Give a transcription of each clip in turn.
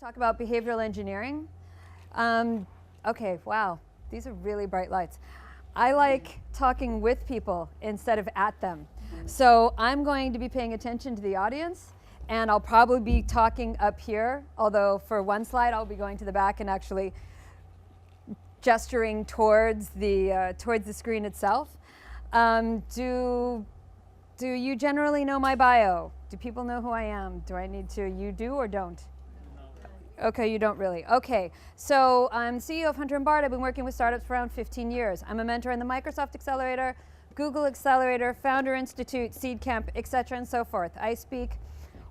talk about behavioral engineering. Okay, wow, these are really bright lights. I like talking with people instead of at them. So I'm going to be paying attention to the audience, and I'll probably be talking up here, although for one slide I'll be going to the back and actually gesturing towards the screen itself. Do you generally know my bio? Do people know who I am? Do I need to? You do or don't? Okay, you don't really. Okay, so I'm CEO of Hunter & Bard. I've been working with startups for around 15 years. I'm a mentor in the Microsoft Accelerator, Google Accelerator, Founder Institute, Seed Camp, etc. and so forth. I speak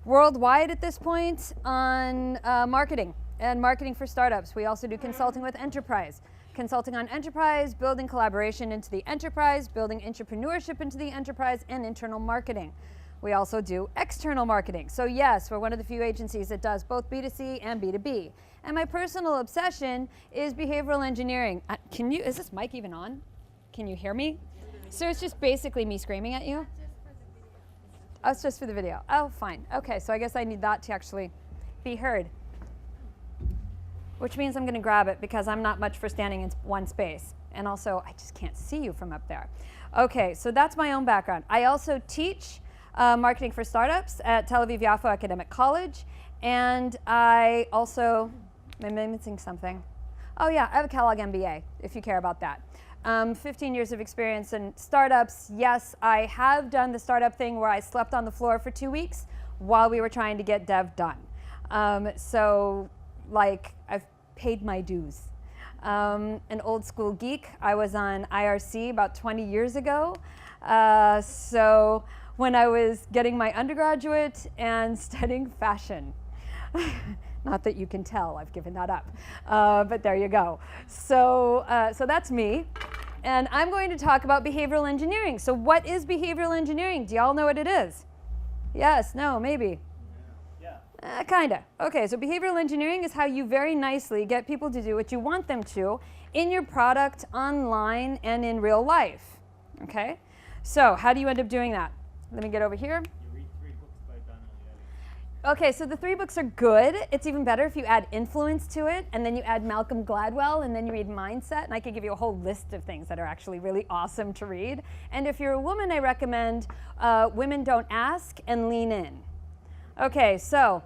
worldwide at this point on marketing and marketing for startups. We also do consulting with enterprise. Consulting on enterprise, building collaboration into the enterprise, building entrepreneurship into the enterprise, and internal marketing. We also do external marketing. So yes, we're one of the few agencies that does both B2C and B2B. And my personal obsession is behavioral engineering. Is this mic even on? Can you hear me? So it's just basically me screaming at you? Oh, it's just for the video. Oh, fine. Okay, so I guess I need that to actually be heard. Which means I'm going to grab it because I'm not much for standing in one space. And also, I just can't see you from up there. Okay, so that's my own background. I also teach marketing for startups at Tel Aviv Yafo Academic College. And I also, am I missing something? Oh yeah, I have a Kellogg MBA, if you care about that. 15 years of experience in startups. Yes, I have done the startup thing where I slept on the floor for 2 weeks while we were trying to get dev done. So, like, I've paid my dues. An old school geek. I was on IRC about 20 years ago. So when I was getting my undergraduate and studying fashion. Not that you can tell, I've given that up. But there you go. So that's me. And I'm going to talk about behavioral engineering. So what is behavioral engineering? Do y'all know what it is? Yes, no, maybe. Kinda. Okay, so behavioral engineering is how you very nicely get people to do what you want them to in your product, online, and in real life. Okay? So how do you end up doing that? Let me get over here. You read 3 books by Daniel. Okay, so the 3 books are good. It's even better if you add influence to it, and then you add Malcolm Gladwell, and then you read Mindset, and I could give you a whole list of things that are actually really awesome to read. And if you're a woman, I recommend Women Don't Ask and Lean In. Okay, so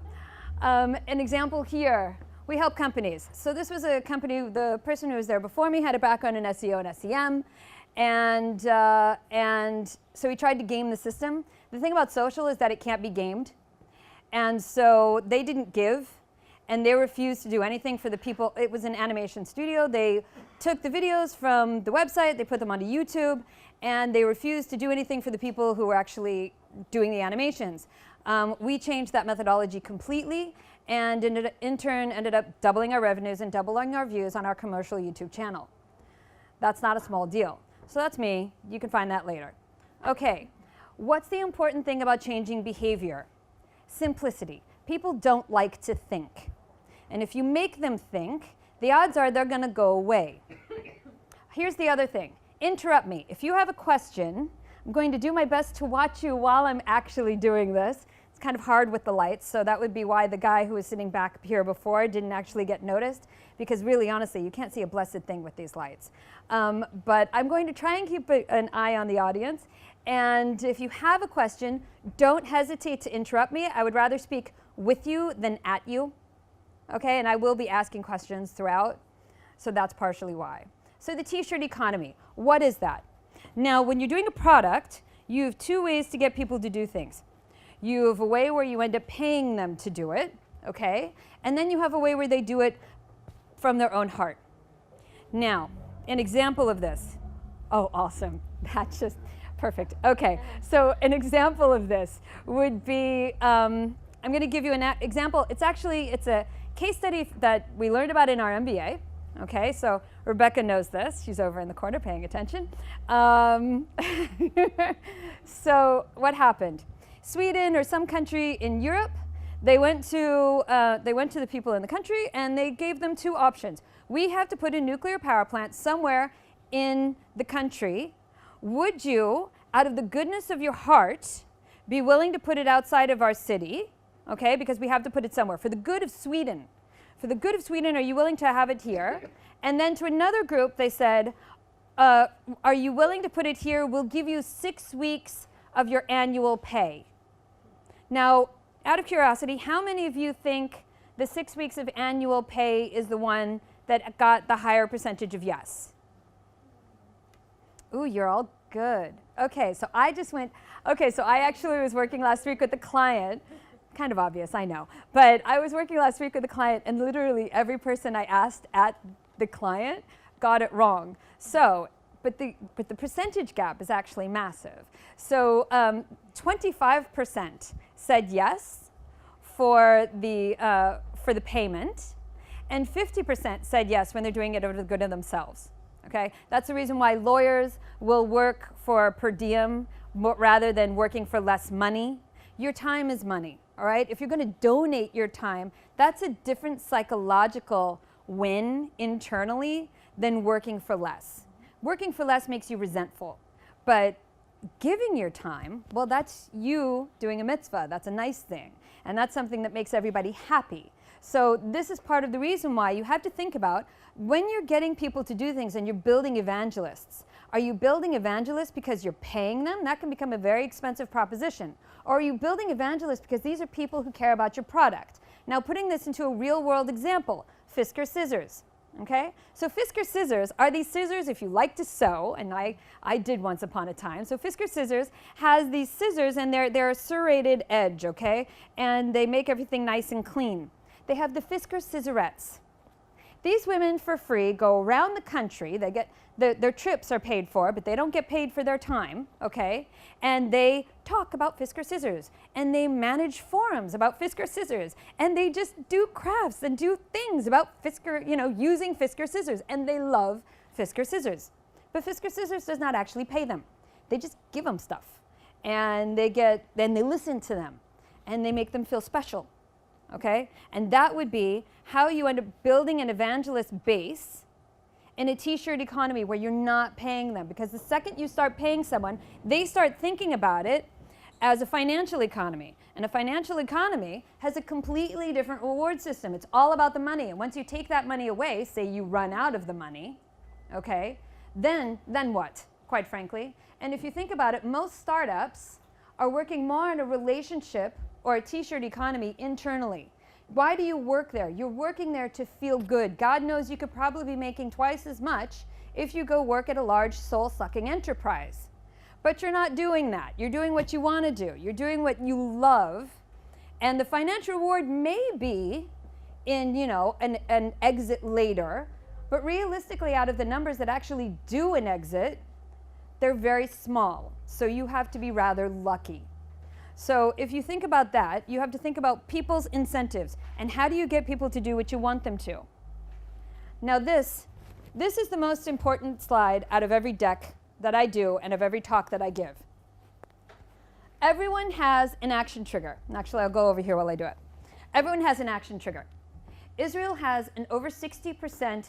an example here, we help companies. So this was a company, the person who was there before me had a background in SEO and SEM, and so he tried to game the system. The thing about social is that it can't be gamed, and so they didn't give, and they refused to do anything for the people. It was an animation studio. They took the videos from the website, they put them onto YouTube, and they refused to do anything for the people who were actually doing the animations. We changed that methodology completely, and in turn ended up doubling our revenues and doubling our views on our commercial YouTube channel. That's not a small deal. So that's me. You can find that later. Okay, what's the important thing about changing behavior? Simplicity. People don't like to think. And if you make them think, the odds are they're going to go away. Here's the other thing. Interrupt me. If you have a question, I'm going to do my best to watch you while I'm actually doing this. It's kind of hard with the lights, so that would be why the guy who was sitting back here before didn't actually get noticed, because really, honestly, you can't see a blessed thing with these lights. But I'm going to try and keep an eye on the audience, and if you have a question, don't hesitate to interrupt me. I would rather speak with you than at you, okay? And I will be asking questions throughout, so that's partially why. So the t-shirt economy, what is that? Now, when you're doing a product, you have 2 ways to get people to do things. You have a way where you end up paying them to do it, okay? And then you have a way where they do it from their own heart. Now, an example of this. Oh, awesome. That's just perfect. Okay, so an example of this would be, I'm going to give you an example. It's a case study that we learned about in our MBA. Okay, so Rebecca knows this. She's over in the corner paying attention. So what happened? Sweden or some country in Europe, they went to the people in the country and they gave them 2 options. We have to put a nuclear power plant somewhere in the country. Would you, out of the goodness of your heart, be willing to put it outside of our city? Okay, because we have to put it somewhere for the good of Sweden. For the good of Sweden, are you willing to have it here? And then to another group, they said, are you willing to put it here? We'll give you 6 weeks of your annual pay. Now, out of curiosity, how many of you think the 6 weeks of annual pay is the one that got the higher percentage of yes? Ooh, you're all good. Okay, so I actually was working last week with a client. Kind of obvious, I know. But I was working last week with a client, and literally every person I asked at the client got it wrong. So, but the percentage gap is actually massive. So 25% said yes for the payment, and 50% said yes when they're doing it for the good of themselves. Okay, that's the reason why lawyers will work for per diem rather than working for less money. Your time is money. All right, if you're going to donate your time, that's a different psychological win internally than working for less. Working for less makes you resentful, but giving your time, well, that's you doing a mitzvah. That's a nice thing, and that's something that makes everybody happy. So this is part of the reason why you have to think about when you're getting people to do things and you're building evangelists. Are you building evangelists because you're paying them? That can become a very expensive proposition. Or are you building evangelists because these are people who care about your product? Now, putting this into a real-world example, Fisker scissors. Okay? So Fisker scissors are these scissors if you like to sew, and I did once upon a time. So Fisker scissors has these scissors, and they're a serrated edge, okay? And they make everything nice and clean. They have the Fisker scissorettes. These women, for free, go around the country. They get their trips are paid for, but they don't get paid for their time, okay? And they talk about Fisker scissors, and they manage forums about Fisker scissors, and they just do crafts and do things about Fisker, using Fisker scissors, and they love Fisker scissors. But Fisker scissors does not actually pay them. They just give them stuff, and then they listen to them, and they make them feel special, okay? And that would be how you end up building an evangelist base in a t-shirt economy where you're not paying them. Because the second you start paying someone, they start thinking about it as a financial economy. And a financial economy has a completely different reward system. It's all about the money. And once you take that money away, say you run out of the money, okay, then what, quite frankly? And if you think about it, most startups are working more on a relationship or a t-shirt economy internally. Why do you work there? You're working there to feel good. God knows you could probably be making twice as much if you go work at a large soul-sucking enterprise. But you're not doing that. You're doing what you want to do. You're doing what you love. And the financial reward may be in, an exit later. But realistically, out of the numbers that actually do an exit, they're very small. So you have to be rather lucky. So if you think about that, you have to think about people's incentives and how do you get people to do what you want them to. Now this is the most important slide out of every deck that I do and of every talk that I give. Everyone has an action trigger. And actually, I'll go over here while I do it. Everyone has an action trigger. Israel has an over 60%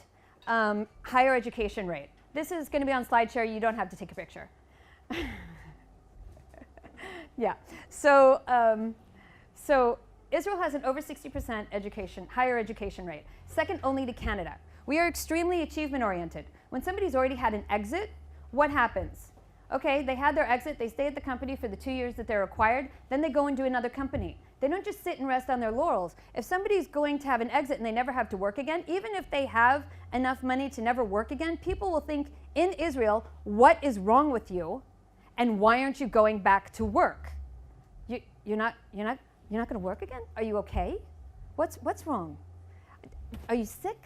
higher education rate. This is going to be on SlideShare. You don't have to take a picture. Yeah, so Israel has an over 60% higher education rate, second only to Canada. We are extremely achievement-oriented. When somebody's already had an exit, what happens? Okay, they had their exit, they stay at the company for the 2 years that they're required, then they go and do another company. They don't just sit and rest on their laurels. If somebody's going to have an exit and they never have to work again, even if they have enough money to never work again, people will think, in Israel, what is wrong with you? And why aren't you going back to work? You're not going to work again? Are you okay? What's wrong? Are you sick?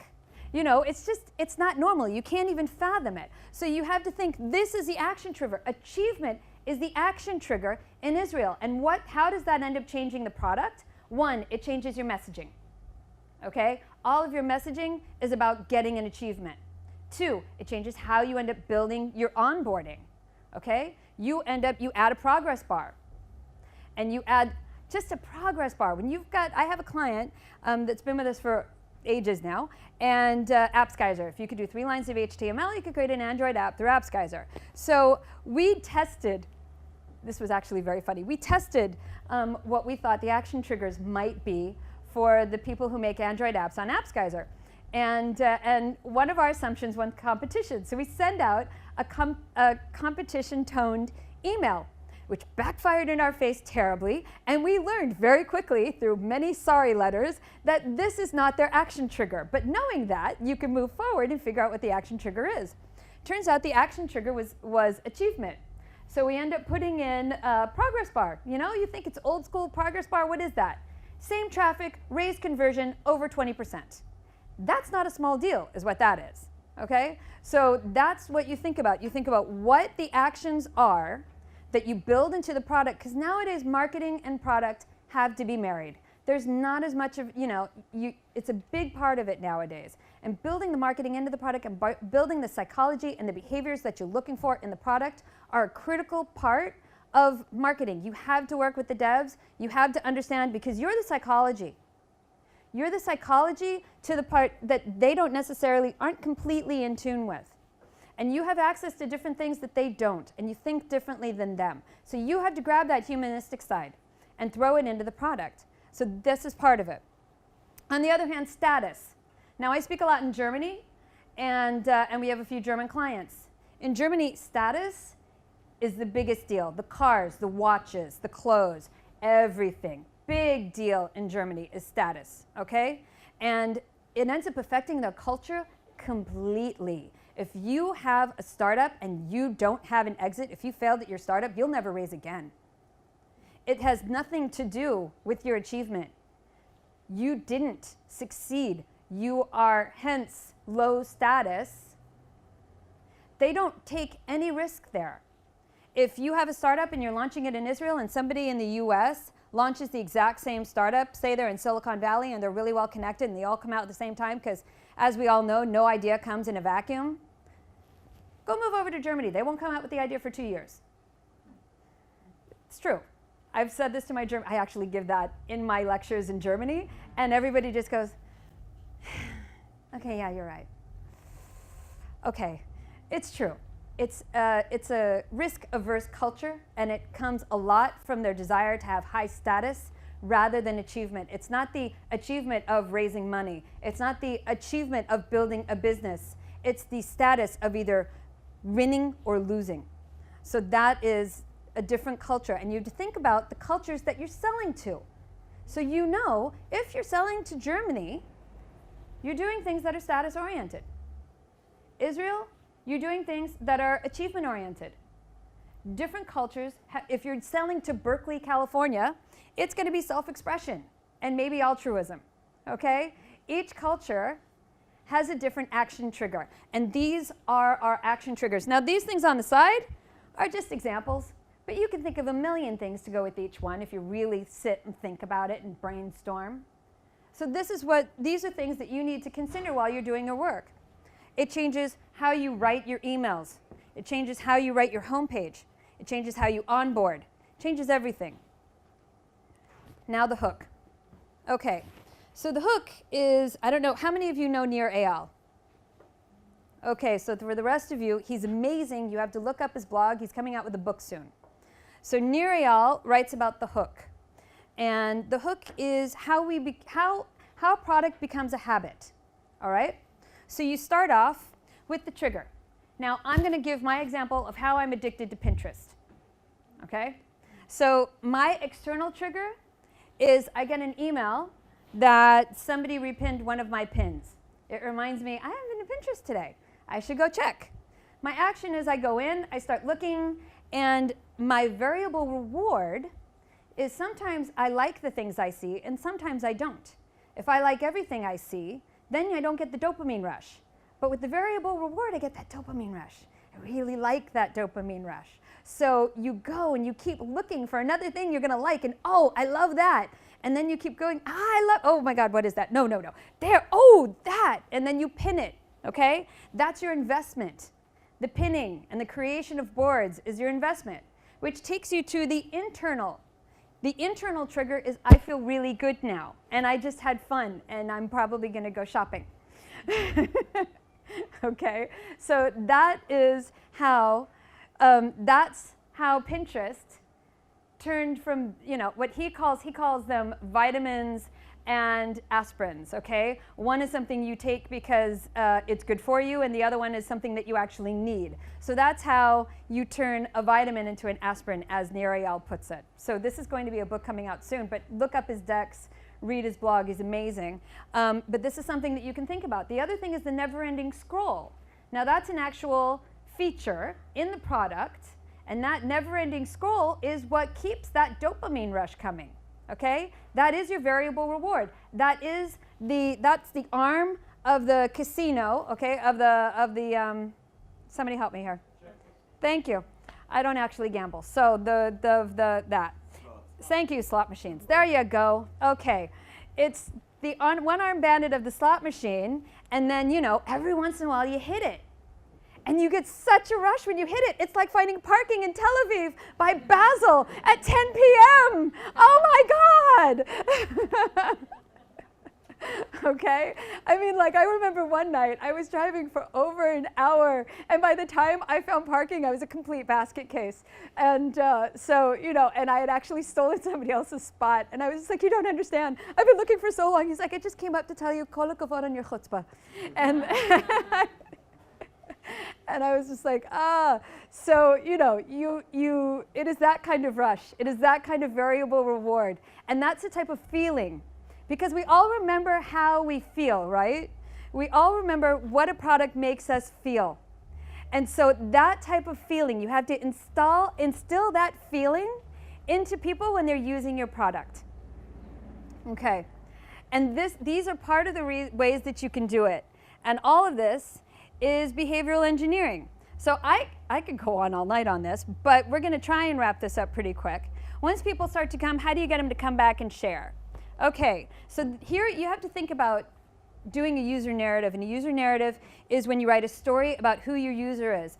It's not normal. You can't even fathom it. So you have to think this is the action trigger. Achievement is the action trigger in Israel. And how does that end up changing the product? One, it changes your messaging. Okay? All of your messaging is about getting an achievement. Two, it changes how you end up building your onboarding. Okay? You add a progress bar. And you add just a progress bar. I have a client that's been with us for ages now, and AppsGeyser. If you could do 3 lines of HTML, you could create an Android app through AppsGeyser. So we tested, this was actually very funny, we tested what we thought the action triggers might be for the people who make Android apps on AppsGeyser. And one of our assumptions won competition. So we send out a competition-toned email, which backfired in our face terribly. And we learned very quickly through many sorry letters that this is not their action trigger. But knowing that, you can move forward and figure out what the action trigger is. Turns out the action trigger was achievement. So we end up putting in a progress bar. You know, you think it's old school progress bar. What is that? Same traffic, raised conversion over 20%. That's not a small deal, is what that is. Okay? So that's what you think about. You think about what the actions are that you build into the product, because nowadays marketing and product have to be married. There's not as much of, it's a big part of it nowadays. And building the marketing into the product and building the psychology and the behaviors that you're looking for in the product are a critical part of marketing. You have to work with the devs. You have to understand, because you're the psychology. You're the psychology to the part that they aren't completely in tune with. And you have access to different things that they don't, and you think differently than them. So you have to grab that humanistic side and throw it into the product. So this is part of it. On the other hand, status. Now I speak a lot in Germany, and we have a few German clients. In Germany, status is the biggest deal. The cars, the watches, the clothes, everything. Big deal in Germany is status, okay? And it ends up affecting their culture completely. If you have a startup and you don't have an exit, if you failed at your startup, you'll never raise again. It has nothing to do with your achievement. You didn't succeed. You are hence low status. They don't take any risk there. If you have a startup and you're launching it in Israel and somebody in the US launches the exact same startup, say they're in Silicon Valley and they're really well connected and they all come out at the same time, because as we all know, no idea comes in a vacuum. Go move over to Germany. They won't come out with the idea for 2 years. It's true. I've said this to my German, I actually give that in my lectures in Germany, and everybody just goes, okay, yeah, you're right. Okay, it's true. It's a risk-averse culture, and it comes a lot from their desire to have high status rather than achievement. It's not the achievement of raising money. It's not the achievement of building a business. It's the status of either winning or losing. So that is a different culture, and you have to think about the cultures that you're selling to. So you know, if you're selling to Germany, you're doing things that are status-oriented. Israel, you're doing things that are achievement-oriented. Different cultures, if you're selling to Berkeley, California, it's going to be self-expression and maybe altruism, okay? Each culture has a different action trigger, and these are our action triggers. Now, these things on the side are just examples, but you can think of a million things to go with each one if you really sit and think about it and brainstorm. So these are things that you need to consider while you're doing your work. It changes how you write your emails. It changes how you write your homepage. It changes how you onboard. It changes everything. Now the hook. Okay, so the hook is, I don't know, how many of you know Nir Eyal? Okay, so for the rest of you, he's amazing. You have to look up his blog. He's coming out with a book soon. So Nir Eyal writes about the hook. And the hook is how product becomes a habit, all right? So you start off with the trigger. Now, I'm going to give my example of how I'm addicted to Pinterest, okay? So my external trigger is I get an email that somebody repinned one of my pins. It reminds me, I haven't been to Pinterest today. I should go check. My action is I go in, I start looking, and my variable reward is sometimes I like the things I see, and sometimes I don't. If I like everything I see, then I don't get the dopamine rush. But with the variable reward, I get that dopamine rush. I really like that dopamine rush. So you go and you keep looking for another thing you're going to like, and oh, I love that. And then you keep going, oh my God, what is that? No. There, oh, that. And then you pin it, okay? That's your investment. The pinning and the creation of boards is your investment, which takes you to the internal. The internal trigger is I feel really good now, and I just had fun, and I'm probably going to go shopping. Okay, so that's how Pinterest turned from, what he calls them vitamins and aspirins, okay? One is something you take because it's good for you, and the other one is something that you actually need. So that's how you turn a vitamin into an aspirin, as Nariel puts it. So this is going to be a book coming out soon, but look up his decks, read his blog, he's amazing. But this is something that you can think about. The other thing is the never-ending scroll. Now that's an actual feature in the product, and that never-ending scroll is what keeps that dopamine rush coming. Okay, that is your variable reward. That's the arm of the casino. Okay, of the somebody help me here. Sure. Thank you. I don't actually gamble, so that. Thank you, slot machines. There you go. Okay, it's the one-arm bandit of the slot machine, and then every once in a while you hit it. And you get such a rush when you hit it. It's like finding parking in Tel Aviv by Basel at 10 p.m. Oh my God! Okay? I mean, I remember one night I was driving for over an hour, and by the time I found parking, I was a complete basket case. And and I had actually stolen somebody else's spot. And I was just like, you don't understand. I've been looking for so long. He's like, I just came up to tell you, kol hakavod on your chutzpah. And and I was just like, so, it is that kind of rush. It is that kind of variable reward. And that's the type of feeling. Because we all remember how we feel, right? We all remember what a product makes us feel. And so that type of feeling, you have to instill that feeling into people when they're using your product. Okay. And these are part of the ways that you can do it. And all of this is behavioral engineering. So I could go on all night on this, but we're going to try and wrap this up pretty quick. Once people start to come, how do you get them to come back and share? Okay, so here you have to think about doing a user narrative, and a user narrative is when you write a story about who your user is.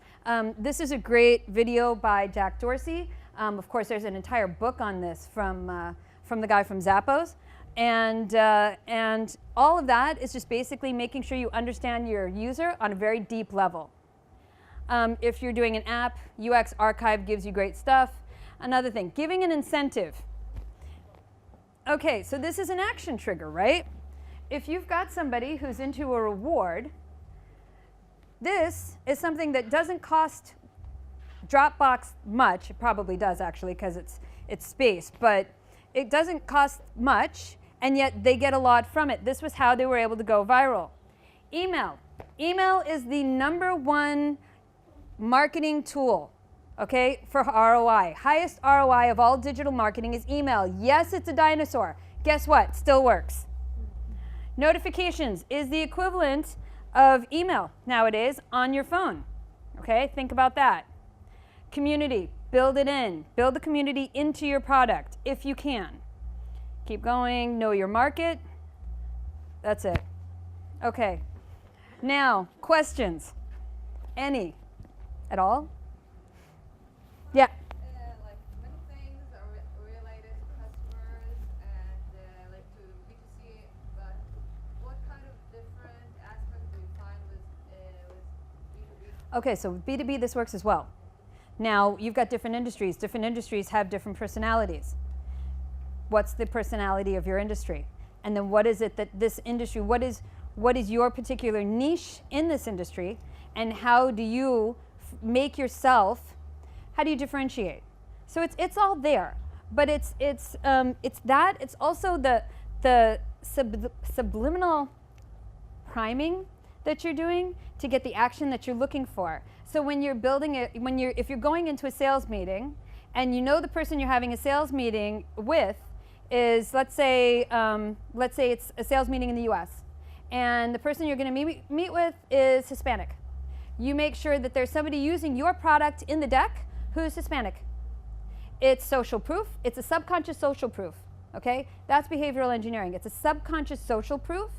This is a great video by Jack Dorsey. Of course, there's an entire book on this from the guy from Zappos. And all of that is just basically making sure you understand your user on a very deep level. If you're doing an app, UX Archive gives you great stuff. Another thing, giving an incentive. Okay, so this is an action trigger, right? If you've got somebody who's into a reward, this is something that doesn't cost Dropbox much. It probably does, actually, because it's space, but it doesn't cost much, and yet they get a lot from it. This was how they were able to go viral. Email. Email is the #1 marketing tool, okay, for ROI. Highest ROI of all digital marketing is email. Yes, it's a dinosaur. Guess what? Still works. Notifications is the equivalent of email nowadays on your phone. Okay, think about that. Community, build it in. Build the community into your product if you can. Keep going, know your market. That's it. Okay, now questions. Any at all? Yeah. Like many things are related to customers and like to B2C, but what kind of different aspects do you find with B2B? Okay, so with B2B this works as well. Now you've got different industries. Different industries have different personalities. What's the personality of your industry? And then what is it that this industry, what is your particular niche in this industry, and how do you make yourself, how do you differentiate? So it's all there, but it's also the subliminal priming that you're doing to get the action that you're looking for. So when you're building it, if you're going into a sales meeting, and you know the person you're having a sales meeting with is, let's say it's a sales meeting in the U.S., and the person you're going to meet with is Hispanic. You make sure that there's somebody using your product in the deck who's Hispanic. It's social proof. It's a subconscious social proof. Okay, that's behavioral engineering. It's a subconscious social proof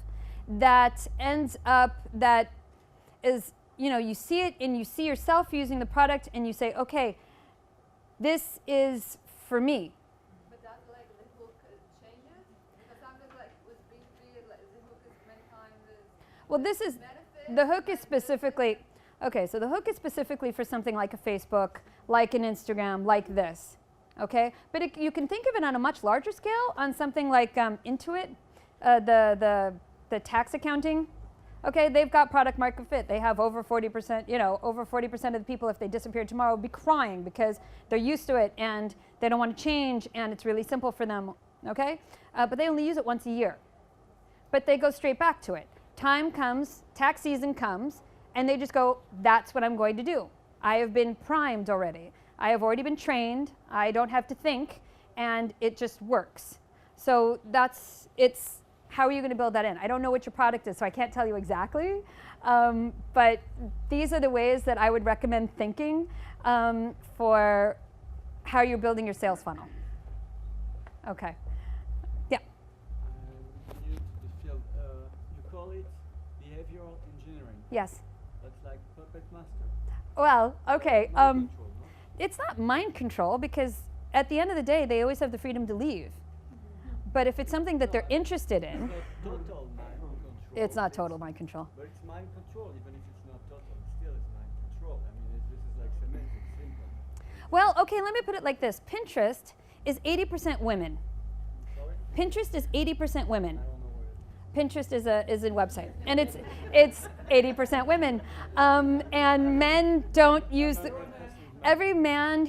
that ends up, that is, you see it and you see yourself using the product and you say, okay, this is for me. But that like the hook changes? Because sometimes like with B2B, like, the hook is many times Well, this is, the hook is specifically, okay, so the hook is specifically for something like a Facebook, like an Instagram, like this. Okay, but you can think of it on a much larger scale on something like Intuit, the tax accounting. Okay, they've got product market fit. They have over 40%, over 40% of the people, if they disappeared tomorrow, would be crying because they're used to it and they don't want to change and it's really simple for them, okay? But they only use it once a year. But they go straight back to it. Time comes, tax season comes, and they just go, that's what I'm going to do. I have been primed already. I have already been trained. I don't have to think, and it just works. So it's how are you going to build that in? I don't know what your product is, so I can't tell you exactly. But these are the ways that I would recommend thinking for how you're building your sales funnel. Okay. Yeah. New to the field, you call it behavioral engineering. Yes. That's like puppet master. Well, okay. Mind control, no? It's not mind control because at the end of the day, they always have the freedom to leave. But if it's something that they're interested in, It's not total mind control. it's not total mind control. But it's mind control, even if it's not total. Still, it's mind control. I mean, this is like semantics, simple. Well, okay, let me put it like this. Pinterest is 80% women. Sorry? Pinterest is 80% women. I don't know what it is. Pinterest is a website, and it's 80% women, and men don't use every man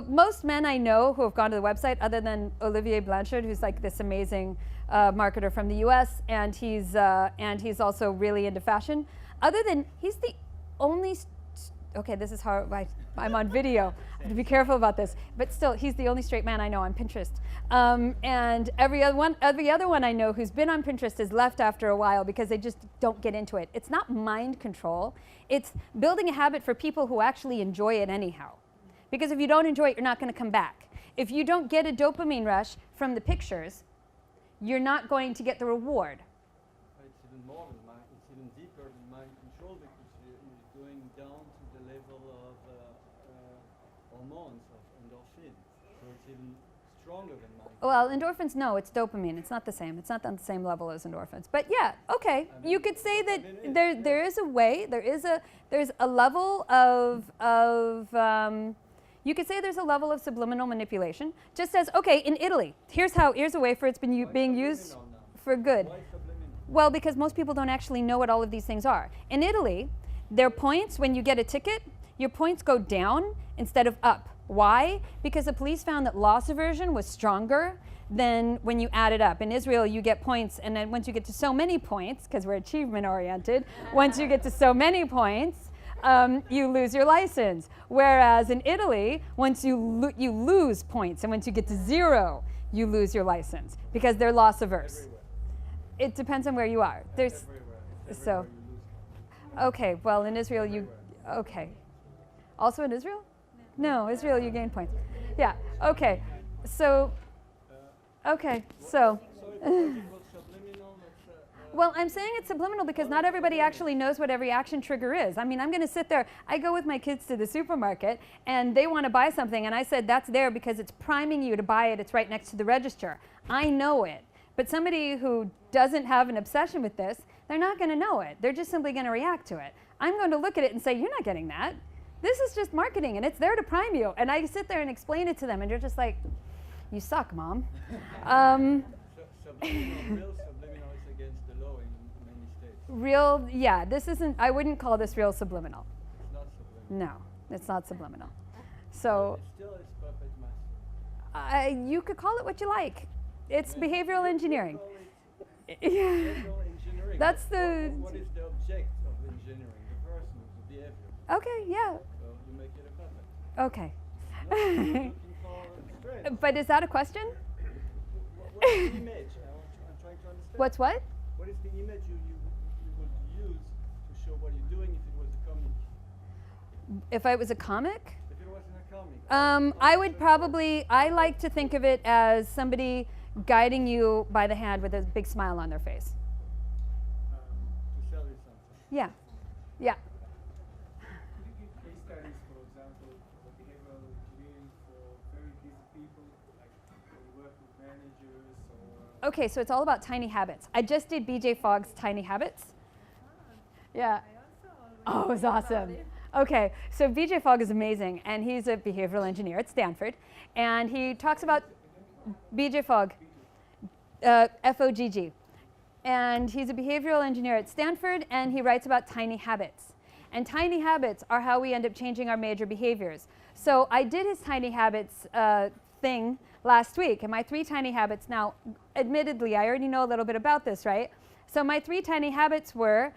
most men I know who have gone to the website, other than Olivier Blanchard, who's like this amazing marketer from the U.S., and he's also really into fashion. Other than he's the only. Okay, this is how I'm on video. I have to be careful about this. But still, he's the only straight man I know on Pinterest. And every other one I know who's been on Pinterest has left after a while because they just don't get into it. It's not mind control. It's building a habit for people who actually enjoy it anyhow. Because if you don't enjoy it, you're not going to come back. If you don't get a dopamine rush from the pictures, you're not going to get the reward. It's even more than mind, it's even deeper than mind control because you're going down to the level of hormones, of endorphin. So it's even stronger than mind control. Well, endorphins, no, it's dopamine. It's not the same. It's not on the same level as endorphins. But yeah, okay. You could say that there is a way, there's a level of you could say there's a level of subliminal manipulation. Just as, okay, in Italy, here's a way for it's been being used for good. Why subliminal? Well, because most people don't actually know what all of these things are. In Italy, their points, when you get a ticket, your points go down instead of up. Why? Because the police found that loss aversion was stronger than when you add it up. In Israel, you get points, and then once you get to so many points, because we're achievement oriented, once you get to so many points, you lose your license. Whereas in Italy, once you lose points, and once you get to 0, you lose your license because they're loss averse. Everywhere. It depends on where you are. There's Everywhere. It's so. everywhere you lose points. Okay, well in Israel okay. Also in Israel? No, Israel you gain points. Yeah, okay. So, okay, so. Well, I'm saying it's subliminal because not everybody actually knows what every action trigger is. I mean, I'm going to sit there. I go with my kids to the supermarket, and they want to buy something, and I said, that's there because it's priming you to buy it. It's right next to the register. I know it. But somebody who doesn't have an obsession with this, they're not going to know it. They're just simply going to react to it. I'm going to look at it and say, you're not getting that. This is just marketing, and it's there to prime you. And I sit there and explain it to them, and they're just like, you suck, Mom. Real subliminal is against the law in many states. Real, yeah, this isn't, I wouldn't call this real subliminal. It's not subliminal. No, it's not subliminal. So It still is puppet master. you could call it what you like. It's behavioral engineering. Call it behavioral engineering. That's What is the object of engineering? The person, the behavior. Okay, yeah, So you make it a puppet. okay. No, you're looking for strength. But is that a question? What is the image? I'm trying to understand. What's what? What is the image you would use to show what you're doing if it was a comic? If I was a comic? If it wasn't a comic. I would probably, I like to think of it as somebody guiding you by the hand with a big smile on their face. To sell you something. Yeah, yeah. Could you give case studies, for example, of behavioral engineering for very busy people, like when you work with managers or... Okay, so it's all about tiny habits. I just did BJ Fogg's Tiny Habits. Yeah. I also always Oh, it was think about awesome. it. Okay, so BJ Fogg is amazing, and he's a behavioral engineer at Stanford, and he talks about BJ Fogg, Fogg, and he's a behavioral engineer at Stanford, and he writes about tiny habits. And tiny habits are how we end up changing our major behaviors. So I did his tiny habits thing last week, and my 3 tiny habits, now admittedly I already know a little bit about this, right? So my 3 tiny habits were,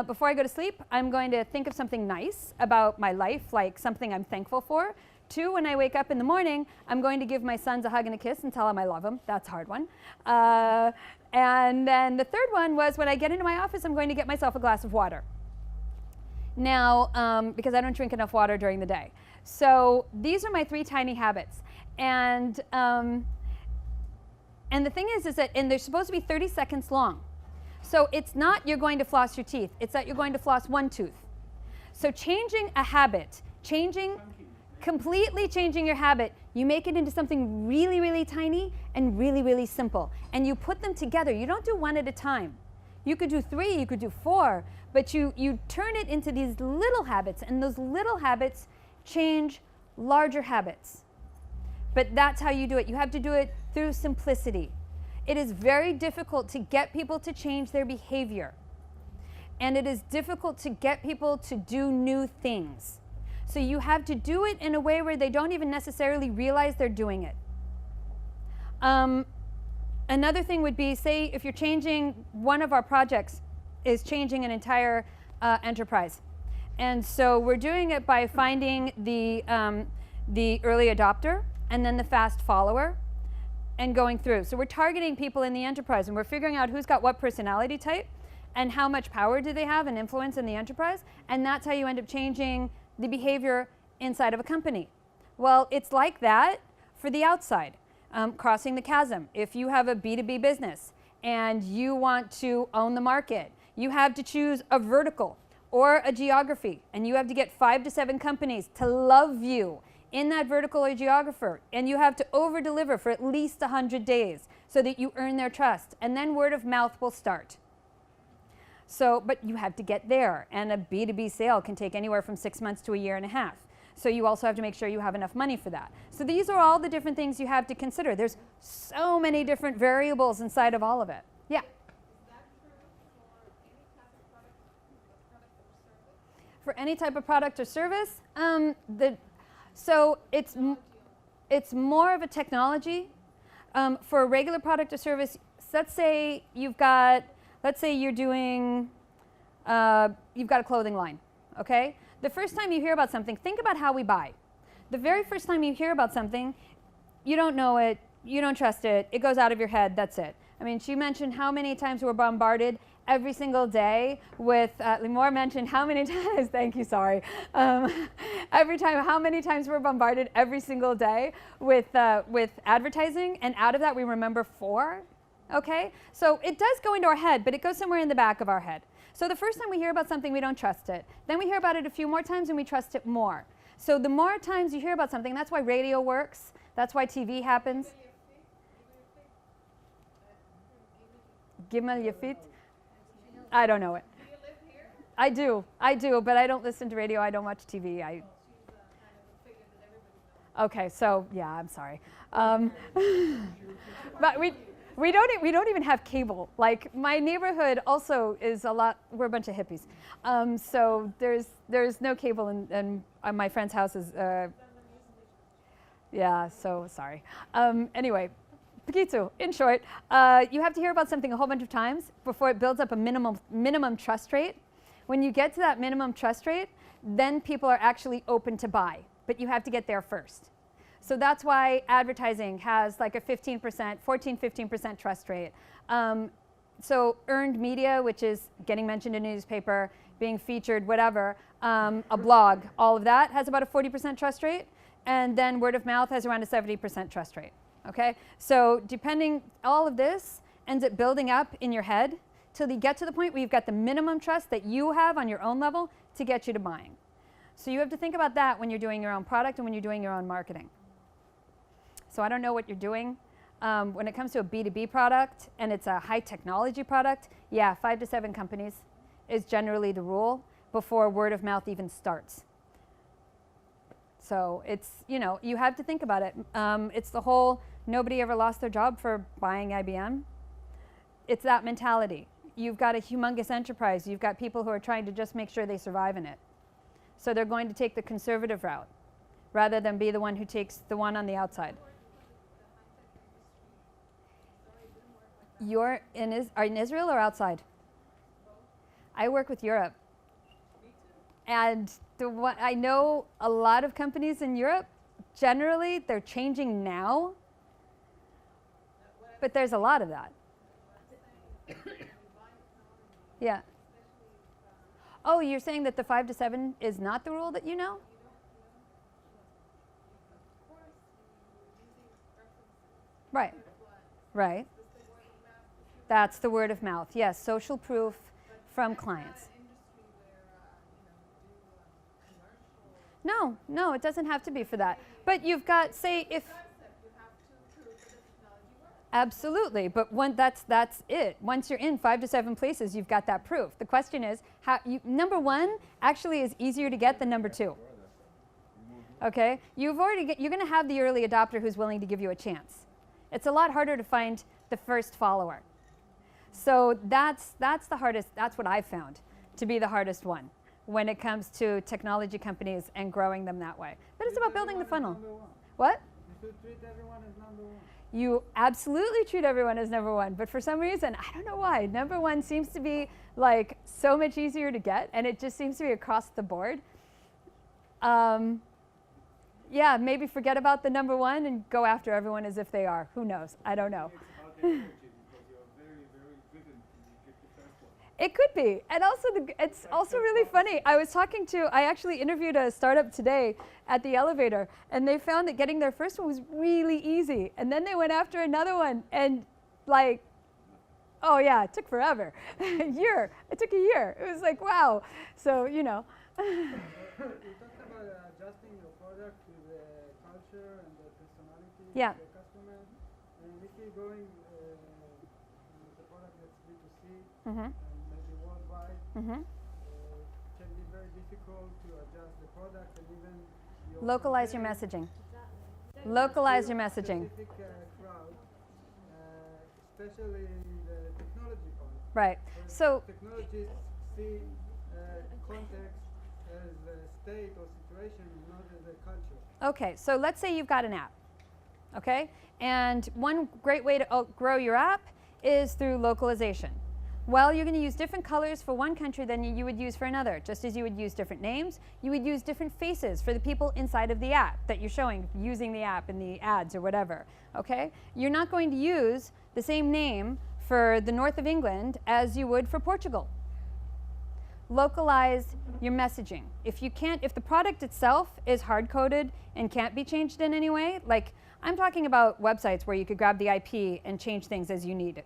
before I go to sleep, I'm going to think of something nice about my life, like something I'm thankful for. 2, when I wake up in the morning, I'm going to give my sons a hug and a kiss and tell them I love them. That's a hard one. And then the 3rd one was, when I get into my office, I'm going to get myself a glass of water. Now, because I don't drink enough water during the day. So these are my 3 tiny habits. And the thing is that, and they're supposed to be 30 seconds long. So it's not you're going to floss your teeth, it's that you're going to floss 1 tooth. So changing a habit, completely changing your habit, you make it into something really, really tiny and really, really simple. And you put them together. You don't do 1 at a time. You could do 3, you could do 4, but you turn it into these little habits, and those little habits change larger habits. But that's how you do it. You have to do it through simplicity. It is very difficult to get people to change their behavior. And it is difficult to get people to do new things. So you have to do it in a way where they don't even necessarily realize they're doing it. Another thing would be, say, if you're changing, one of our projects is changing an entire enterprise. And so we're doing it by finding the early adopter and then the fast follower and going through. So we're targeting people in the enterprise, and we're figuring out who's got what personality type and how much power do they have and influence in the enterprise. And that's how you end up changing the behavior inside of a company. Well, it's like that for the outside. Crossing the chasm. If you have a B2B business and you want to own the market, you have to choose a vertical or a geography, and you have to get 5 to 7 companies to love you in that vertical or geographer, and you have to over-deliver for at least 100 days so that you earn their trust, and then word of mouth will start. So, but you have to get there, and a B2B sale can take anywhere from 6 months to 1.5 years. So you also have to make sure you have enough money for that. So these are all the different things you have to consider. There's so many different variables inside of all of it. Yeah? Is that true for any type of product or service? For any type of product or service, so it's more of a technology. For a regular product or service, let's say you've got, you're doing, you've got a clothing line, okay? The first time you hear about something, think about how we buy. The very first time you hear about something, you don't know it, you don't trust it, it goes out of your head, that's it. I mean, she mentioned how many times we're bombarded every single day with, Limor mentioned how many times, thank you, sorry. How many times we're bombarded every single day with advertising, and out of that we remember 4, okay? So it does go into our head, but it goes somewhere in the back of our head. So the first time we hear about something, we don't trust it. Then we hear about it a few more times and we trust it more. So the more times you hear about something, that's why radio works, that's why TV happens. Gimel Yafit? I don't know it. Do you live here? I do, but I don't listen to radio, I don't watch TV. She's kind of a figure that everybody knows. Okay, so yeah, I'm sorry. But we don't even have cable. Like, my neighborhood also is we're a bunch of hippies. So there's no cable, and my friend's house is, yeah, so sorry. Anyway, Pakitsu, in short, you have to hear about something a whole bunch of times before it builds up a minimum trust rate. When you get to that minimum trust rate, then people are actually open to buy, but you have to get there first. So that's why advertising has like a 15% trust rate. So earned media, which is getting mentioned in a newspaper, being featured, whatever, a blog, all of that has about a 40% trust rate. And then word of mouth has around a 70% trust rate, okay? So all of this ends up building up in your head till you get to the point where you've got the minimum trust that you have on your own level to get you to buying. So you have to think about that when you're doing your own product and when you're doing your own marketing. So I don't know what you're doing. When it comes to a B2B product and it's a high technology product, yeah, 5 to 7 companies is generally the rule before word of mouth even starts. So it's, you have to think about it. It's the whole nobody ever lost their job for buying IBM. It's that mentality. You've got a humongous enterprise. You've got people who are trying to just make sure they survive in it. So they're going to take the conservative route rather than be the one who takes the one on the outside. You're are in Israel or outside? I work with Europe. And I know a lot of companies in Europe, generally, they're changing now. But there's a lot of that. Yeah. Oh, you're saying that the 5 to 7 is not the rule that you know? Right. Right. That's the word of mouth. Yes, social proof from clients. No, it doesn't have to be for that. But you've got, say, if... Absolutely, but that's it. Once you're in 5 to 7 places, you've got that proof. The question is, number 1 actually is easier to get than number 2. Okay, you're going to have the early adopter who's willing to give you a chance. It's a lot harder to find the first follower. So that's the hardest. That's what I've found to be the hardest one when it comes to technology companies and growing them that way. But it's about building the funnel. What? You should treat everyone as number 1. You absolutely treat everyone as number 1, but for some reason, I don't know why, number 1 seems to be like so much easier to get, and it just seems to be across the board. Yeah, maybe forget about the number 1 and go after everyone as if they are. Who knows? I don't know. It could be. And also, it's also really funny. I actually interviewed a startup today at the elevator, and they found that getting their first one was really easy. And then they went after another one, and like, oh yeah, it took forever. It took a year. It was like, wow. So, You talked about adjusting your product to the culture and the personality Yeah. of the customer. And if you're going with a product that's B2C, Mm-hmm. maybe worldwide, Mm-hmm. can be very difficult to adjust the product and even your Localize your messaging. Localize your messaging. specific crowd, especially in the technology part. Right. Where So, technologists see context as a state or situation, not as a culture. okay, so let's say you've got an app, okay? And one great way to grow your app is through localization. Well, you're going to use different colors for one country than you would use for another. Just as you would use different names, you would use different faces for the people inside of the app that you're showing, using the app in the ads or whatever, okay? You're not going to use the same name for the north of England as you would for Portugal. Localize your messaging. If the product itself is hard-coded and can't be changed in any way, like I'm talking about websites where you could grab the IP and change things as you need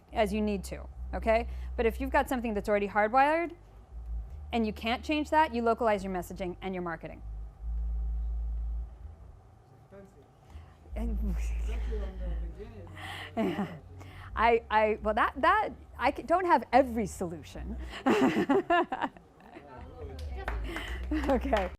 to, okay? But if you've got something that's already hardwired and you can't change that, you localize your messaging and your marketing. Especially on the beginning. I don't have every solution. Okay.